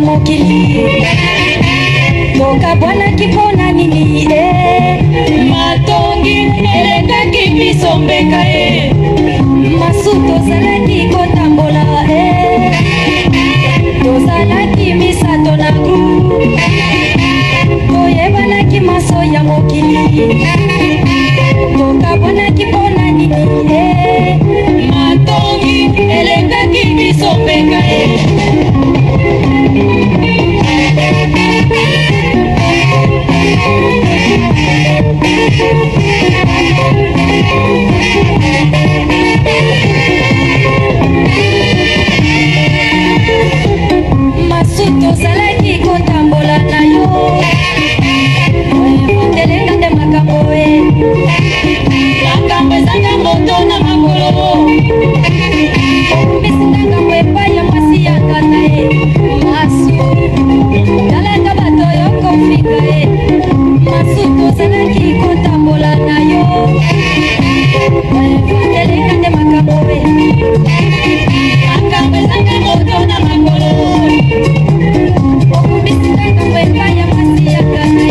mokili tokabwanaki mpona nini matongi elekaki biso mbeka masu tozalaki kotambola tozalaki misato na gru toyebanaki maso ya mokili tokabwanaki mpona nini matongi elekaki biso mbeka masu tozalaki kotambola na yo oyemondelenga nde makambo makambo ezanga moto na makolo omisina ngambo epai ya mwasi ya ngana masu talaka bato yo kofika masu tozalaki kotambola na yo oyemondelenga nde makambo makambo ezanga moto na makolo omisina ngambo epai ya mwasi ya ngana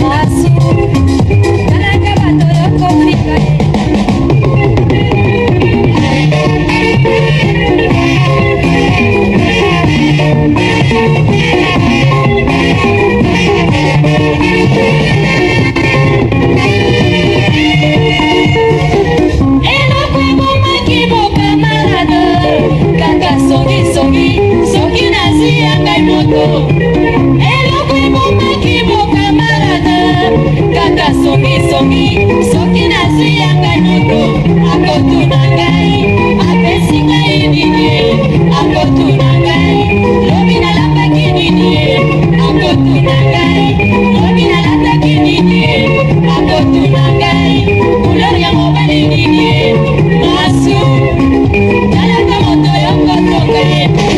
masu talaka bato yo kofika soki nasia ngai moto eloko ebomaki bokamarade kaka songisongi soki nasia ngai moto akotuna ngai apesi ngai nini akotuna ngai lobi nalambaki nini akotuna ngai lobi nalataki nini akotuna ngai couleur ya mobali nini masu talaka moto yokotonga